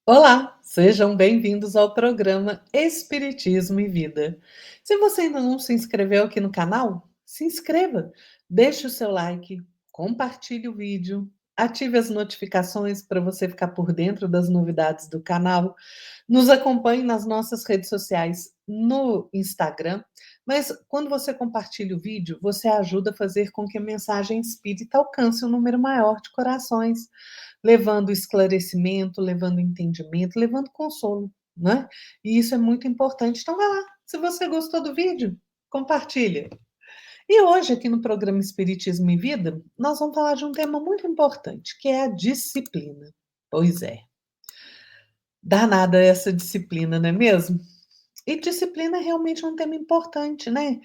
Olá, sejam bem-vindos ao programa Espiritismo e Vida. Se você ainda não se inscreveu aqui no canal, se inscreva, deixe o seu like, compartilhe o vídeo, ative as notificações para você ficar por dentro das novidades do canal, nos acompanhe nas nossas redes sociais no Instagram, mas quando você compartilha o vídeo, você ajuda a fazer com que a mensagem espírita alcance um número maior de corações, levando esclarecimento, levando entendimento, levando consolo, né? E isso é muito importante. Então vai lá, se você gostou do vídeo, compartilha. E hoje, aqui no programa Espiritismo e Vida, nós vamos falar de um tema muito importante, que é a disciplina. Pois é, danada essa disciplina, não é mesmo? E disciplina é realmente um tema importante, né?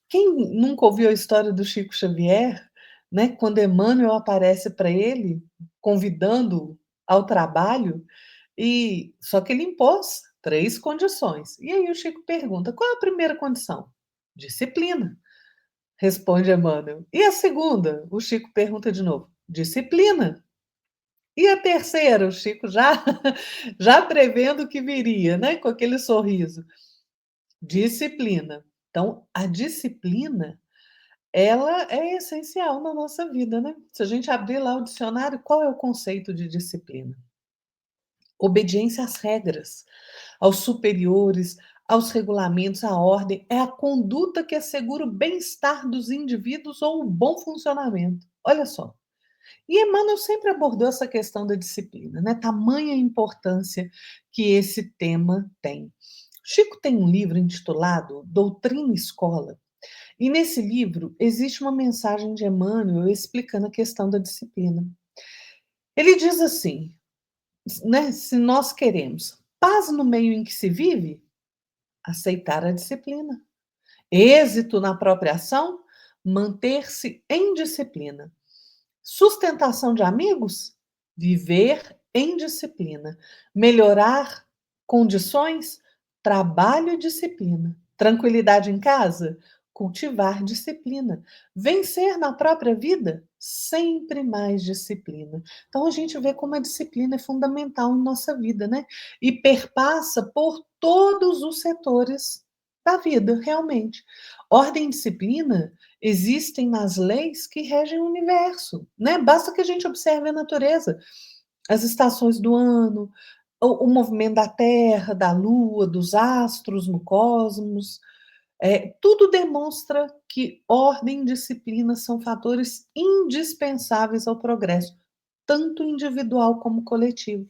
Quem nunca ouviu a história do Chico Xavier, né? Quando Emmanuel aparece para ele, convidando ao trabalho, e só que ele impôs 3 condições. E aí o Chico pergunta: "Qual é a primeira condição?". "Disciplina", responde Emmanuel. "E a segunda?". O Chico pergunta de novo. "Disciplina". "E a terceira?". O Chico já já prevendo o que viria, né, com aquele sorriso. "Disciplina". Então, a disciplina, ela é essencial na nossa vida, né. Se a gente abrir lá o dicionário, qual é o conceito de disciplina? Obediência às regras, aos superiores, aos regulamentos, à ordem, é a conduta que assegura o bem-estar dos indivíduos ou o bom funcionamento. Olha só. E Emmanuel sempre abordou essa questão da disciplina, né? Tamanha importância que esse tema tem. Chico tem um livro intitulado Doutrina e Escola, e nesse livro existe uma mensagem de Emmanuel explicando a questão da disciplina. Ele diz assim, né? Se nós queremos paz no meio em que se vive, aceitar a disciplina. Êxito na própria ação, manter-se em disciplina. Sustentação de amigos, viver em disciplina. Melhorar condições, trabalho e disciplina. Tranquilidade em casa, cultivar disciplina. Vencer na própria vida, sempre mais disciplina. Então a gente vê como a disciplina é fundamental em nossa vida, né? E perpassa por todos os setores da vida, realmente. Ordem e disciplina existem nas leis que regem o universo, né? Basta que a gente observe a natureza, as estações do ano, o movimento da Terra, da Lua, dos astros no cosmos. Tudo demonstra que ordem e disciplina são fatores indispensáveis ao progresso, tanto individual como coletivo.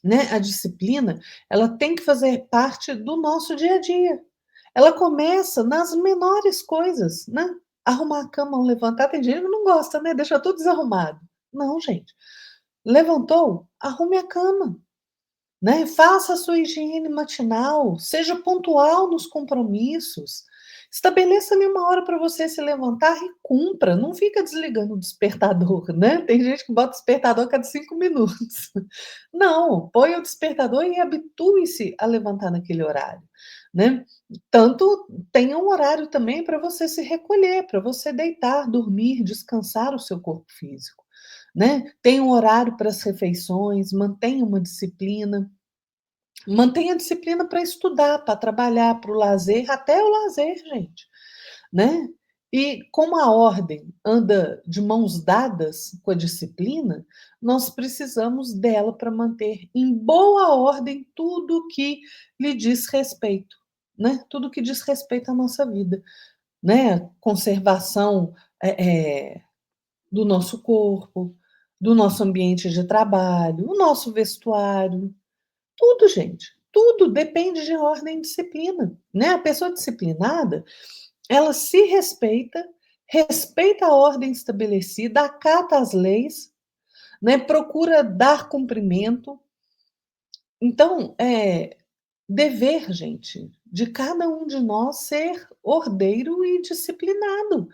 Né? A disciplina, ela tem que fazer parte do nosso dia a dia. Ela começa nas menores coisas, né? Arrumar a cama ou levantar, tem gente que não gosta, né? Deixa tudo desarrumado. Não, gente. Levantou? Arrume a cama, né? Faça a sua higiene matinal, seja pontual nos compromissos. Estabeleça ali uma hora para você se levantar e cumpra. Não fica desligando o despertador, né? Tem gente que bota o despertador a cada 5 minutos. Não, põe o despertador e habitue-se a levantar naquele horário, né? Tanto tenha um horário também para você se recolher, para você deitar, dormir, descansar o seu corpo físico, né? Tem um horário para as refeições, mantenha uma disciplina, mantenha a disciplina para estudar, para trabalhar, para o lazer, até o lazer, gente, né? E como a ordem anda de mãos dadas com a disciplina, nós precisamos dela para manter em boa ordem tudo que lhe diz respeito, né? Tudo que diz respeito à nossa vida, né? Conservação do nosso corpo, do nosso ambiente de trabalho, o nosso vestuário, tudo, gente. Tudo depende de ordem e disciplina, né? A pessoa disciplinada, ela se respeita, respeita a ordem estabelecida, acata as leis, né? Procura dar cumprimento. Então, dever, gente, de cada um de nós ser ordeiro e disciplinado,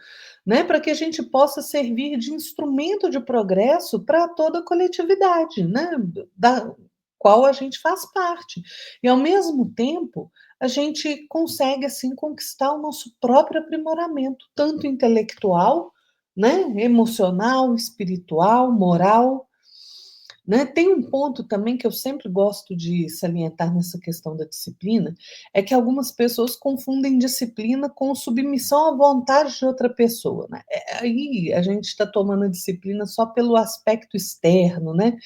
né? Para que a gente possa servir de instrumento de progresso para toda a coletividade, né? Da qual a gente faz parte. E, ao mesmo tempo, a gente consegue, assim, conquistar o nosso próprio aprimoramento, tanto intelectual, né? Emocional, espiritual, moral. né? Tem um ponto também que eu sempre gosto de salientar nessa questão da disciplina, é que algumas pessoas confundem disciplina com submissão à vontade de outra pessoa, né? Aí a gente está tomando a disciplina só pelo aspecto externo, né?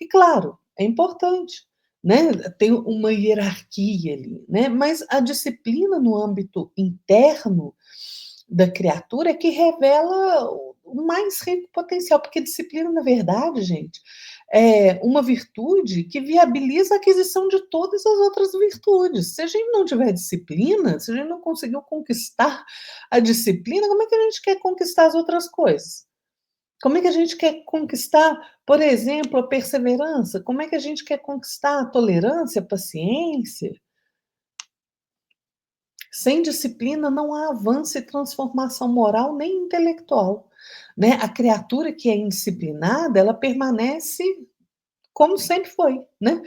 E claro, é importante, né? Tem uma hierarquia ali, né? Mas a disciplina no âmbito interno da criatura é que revela o mais rico potencial, porque disciplina, na verdade, gente, é uma virtude que viabiliza a aquisição de todas as outras virtudes. Se a gente não tiver disciplina, se a gente não conseguiu conquistar a disciplina, como é que a gente quer conquistar as outras coisas? Como é que a gente quer conquistar, por exemplo, a perseverança? Como é que a gente quer conquistar a tolerância, a paciência? Sem disciplina não há avanço e transformação moral nem intelectual, né? A criatura que é indisciplinada, ela permanece como sempre foi, né?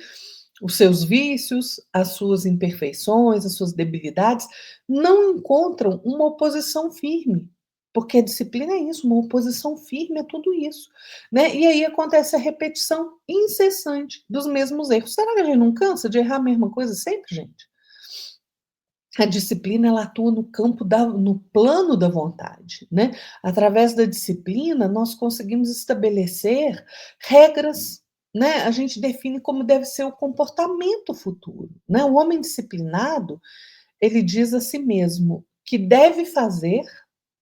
Os seus vícios, as suas imperfeições, as suas debilidades, não encontram uma oposição firme. Porque a disciplina é isso, uma oposição firme a tudo isso, né? E aí acontece a repetição incessante dos mesmos erros. Será que a gente não cansa de errar a mesma coisa sempre, gente? A disciplina ela atua no campo no plano da vontade, né? Através da disciplina nós conseguimos estabelecer regras, né? A gente define como deve ser o comportamento futuro, né? O homem disciplinado, ele diz a si mesmo que deve fazer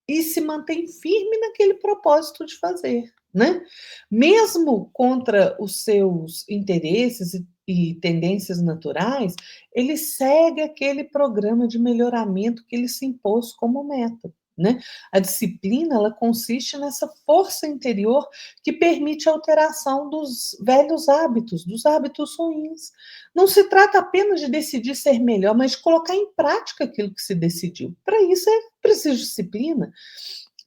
e se mantém firme naquele propósito de fazer, né? Mesmo contra os seus interesses e tendências naturais, ele segue aquele programa de melhoramento que ele se impôs como meta. Né? A disciplina ela consiste nessa força interior que permite a alteração dos velhos hábitos, dos hábitos ruins. Não se trata apenas de decidir ser melhor, mas de colocar em prática aquilo que se decidiu. Para isso é preciso disciplina.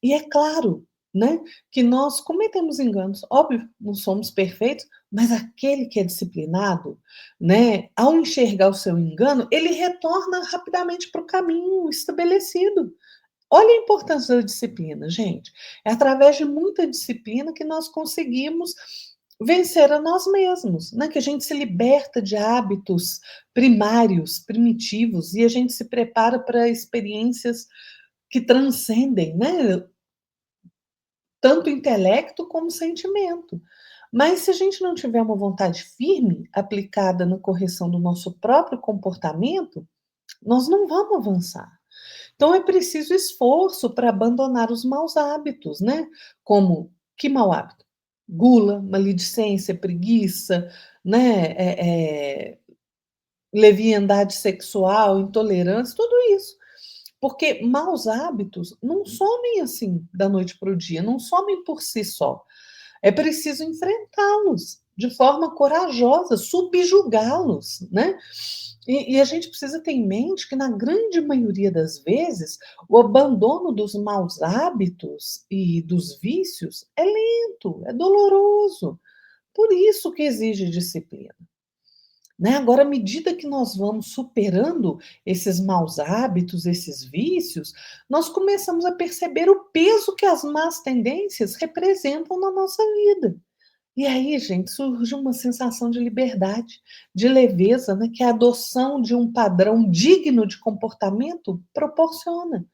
E é claro, né, que nós cometemos enganos. Óbvio, não somos perfeitos, mas aquele que é disciplinado, né, ao enxergar o seu engano, ele retorna rapidamente para o caminho estabelecido. Olha a importância da disciplina, gente. É através de muita disciplina que nós conseguimos vencer a nós mesmos, né? Que a gente se liberta de hábitos primários, primitivos, e a gente se prepara para experiências que transcendem, né? Tanto intelecto como sentimento. Mas se a gente não tiver uma vontade firme aplicada na correção do nosso próprio comportamento, nós não vamos avançar. Então é preciso esforço para abandonar os maus hábitos, né? Como que mau hábito? Gula, maledicência, preguiça, né? Leviandade sexual, intolerância, tudo isso. Porque maus hábitos não somem assim da noite para o dia, não somem por si só. É preciso enfrentá-los de forma corajosa, subjugá-los, né? E a gente precisa ter em mente que, na grande maioria das vezes, o abandono dos maus hábitos e dos vícios é lento, é doloroso. Por isso que exige disciplina. Né? Agora, à medida que nós vamos superando esses maus hábitos, esses vícios, nós começamos a perceber o peso que as más tendências representam na nossa vida. E aí, gente, surge uma sensação de liberdade, de leveza, né, que a adoção de um padrão digno de comportamento proporciona.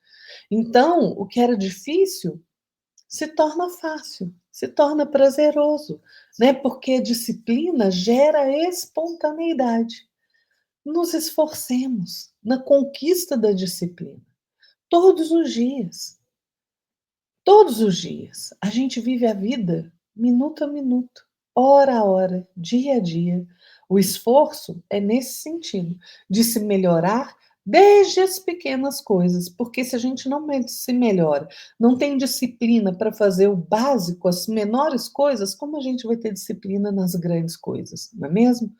Então, o que era difícil se torna fácil, se torna prazeroso, né? Porque a disciplina gera espontaneidade. Nos esforcemos na conquista da disciplina todos os dias. Todos os dias. A gente vive a vida minuto a minuto, hora a hora, dia a dia. O esforço é nesse sentido, de se melhorar desde as pequenas coisas, porque se a gente não se melhora, não tem disciplina para fazer o básico, as menores coisas, como a gente vai ter disciplina nas grandes coisas, não é mesmo?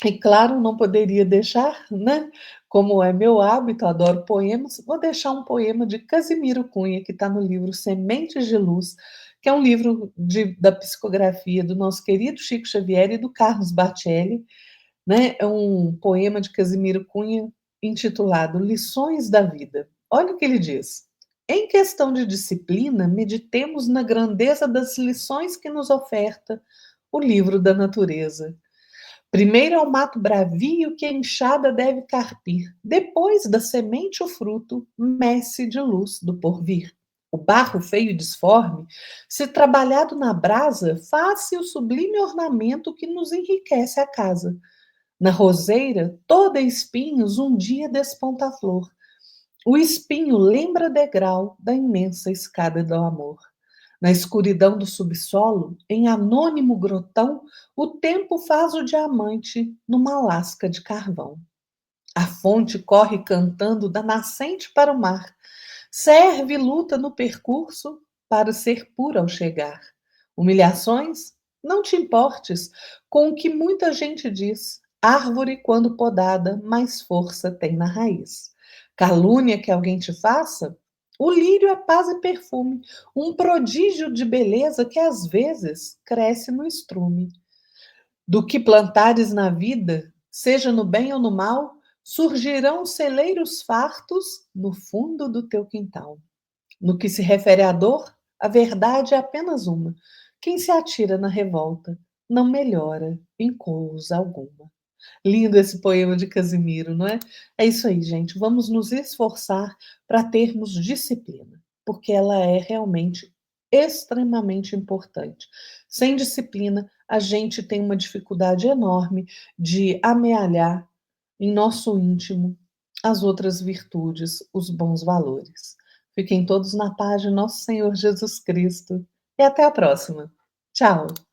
E claro, não poderia deixar, né? Como é meu hábito, adoro poemas, vou deixar um poema de Casimiro Cunha, que está no livro Sementes de Luz, que é um livro da psicografia do nosso querido Chico Xavier e do Carlos Bacelli, né? É um poema de Casimiro Cunha intitulado Lições da Vida. Olha o que ele diz. Em questão de disciplina, meditemos na grandeza das lições que nos oferta o livro da natureza. Primeiro é o mato bravio que a enxada deve carpir, depois da semente o fruto, messe de luz do porvir. O barro feio e disforme, se trabalhado na brasa, faz-se o sublime ornamento que nos enriquece a casa. Na roseira, toda espinhos, um dia desponta a flor. O espinho lembra degrau da imensa escada do amor. Na escuridão do subsolo, em anônimo grotão, o tempo faz o diamante numa lasca de carvão. A fonte corre cantando da nascente para o mar. Serve e luta no percurso para ser pura ao chegar. Humilhações? Não te importes com o que muita gente diz. Árvore, quando podada, mais força tem na raiz. Calúnia que alguém te faça? O lírio é paz e perfume, um prodígio de beleza que às vezes cresce no estrume. Do que plantares na vida, seja no bem ou no mal, surgirão celeiros fartos no fundo do teu quintal. No que se refere à dor, a verdade é apenas uma: quem se atira na revolta não melhora em coisa alguma. Lindo esse poema de Casimiro, não é? É isso aí, gente. Vamos nos esforçar para termos disciplina, porque ela é realmente extremamente importante. Sem disciplina, a gente tem uma dificuldade enorme de amealhar em nosso íntimo as outras virtudes, os bons valores. Fiquem todos na paz de nosso Senhor Jesus Cristo e até a próxima. Tchau!